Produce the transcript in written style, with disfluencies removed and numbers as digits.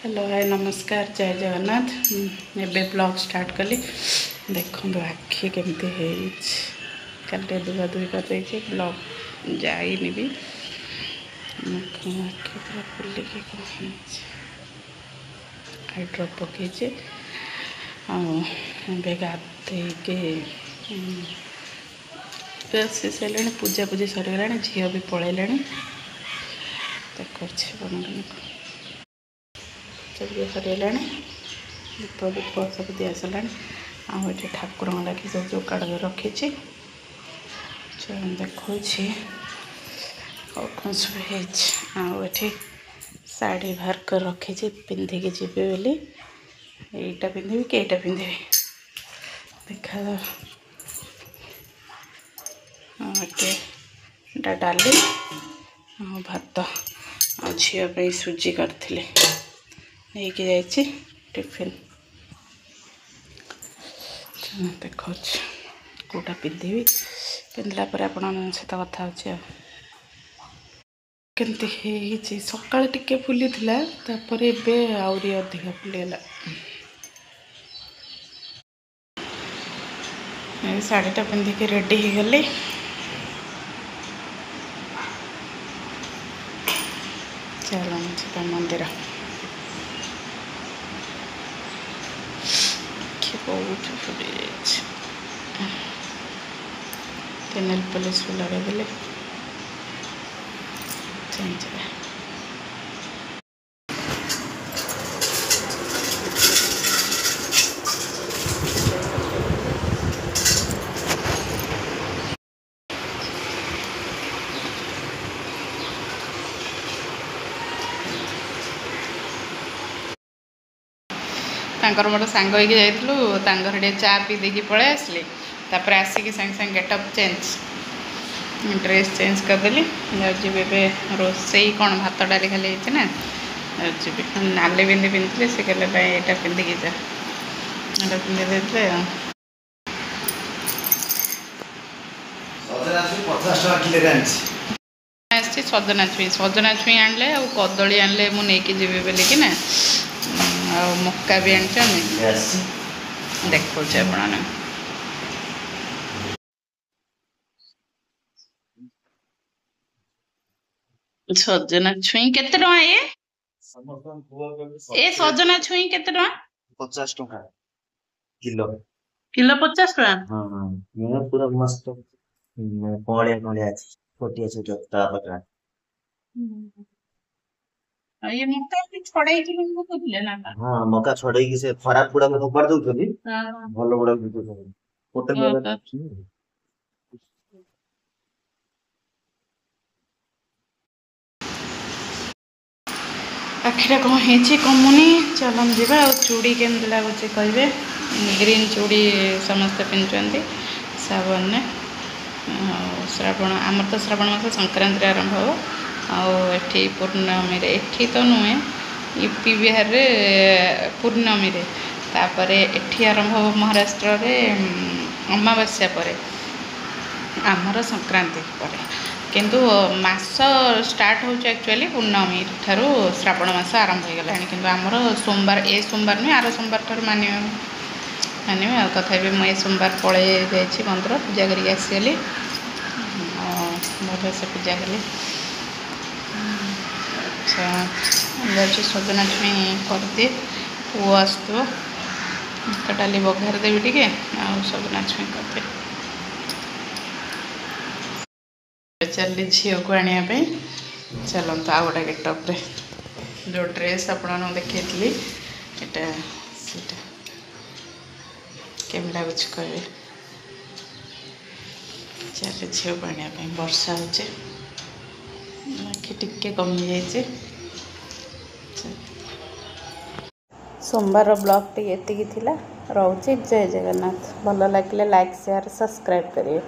Hello hi नमस्कार जय जगन्नाथ। एबे ब्लॉग स्टार्ट कली देखो आखि केमती है कल धुआ धुई कर ब्लॉग जाइनि भी आखि पूरा फुलिकी आई ड्रप पकईचे आबे गाधे आसी सारे पूजा पूजी सरीगला झील भी पलैला देखो सब सरीगला दीप दीप सब दिया सारा आठे ठाकुर लगे सब जोगाड़ रखी देखो कौन सब है शाढ़ी बाहर कर रखी पिंधिकी जी बोली यहीटा पिंधि कि यहीटा पिंधि देखा डाली भात आ झील सुजी करी नहीं टिफिन देखा कौटा पिंधि पिंधला आप सहित कथा होती सका टे फुली आहरी अधिक फुलीगला शाढ़ीटा पिंधिकी रेडी हो गली चलो मंदिर बहुत फुली नेल पॉलिश भी लगेदेले मोर सांग हो जाइलु चा पी देकी पलै आसली तापर आसिकी संगे संगे गेटअप चेंज ड्रेस चेंज करदेली जी रोसे कौन भात डाली खाली ना जी नाली बिंदी पिंधि से कहले यहाँ पिंधिकी जा पिंधि देते सजना छुई आनले आ कदली आनले मुझे जी बोलिकी ना आ मक्का भी आनी देखो आप सजना छुई केते टका ये सजना छुई केते टका 50 टका किलो किलो 50 टका हाँ ये पूरा मस्त कौड़िया कौड़िया अछि छोटी छोटी पतला ये मक्का भी छड़ाई कि को कहले ना हाँ मक्का छड़ाई कि से खराब गुड़ा को फोपाड़ दउछथि भलो गुड़ा को दउछथि होटल वाला आखिरा कौन है कमुनी चलन जा चूड़ी केमती लगुच कहे ग्रीन चूड़ी समस्ते पिंधुंट सावन ने श्रावण आमर तो श्रावण मास संक्रांति आरंभ हो आठी पूर्णमी एठी तो नुहे यूपी बिहार रे पूर्णमी तापर एठी आरंभ हो महाराष्ट्र रे अमावास्या पर आमर संक्रांति पर किंतु मास स्टार्ट हो एक्चुअली पूर्णमी ठारू श्रावण मास आरंभ हो गला किंतु आमर सोमवार ए सोमवार नुहे आर सोमवार ठार माने तथा मुझे सोमवार पलै जाइए मंदिर पूजा करके आसीगली भल से पूजा कली अच्छा सजना छुई करदे पु आसो तो डाली बघार देवी टे सजना छुई करदे चली झील को आने चलते आ गए गेटअप जो ड्रेस आपन देखी यहाँ केम लगुच कहे चल झील को आने वर्षा हो टिके कमी जाइए सोमवार ब्लॉग टी एति रोचे जय जगन्नाथ भल लगे लाइक शेयर सब्सक्राइब करिए।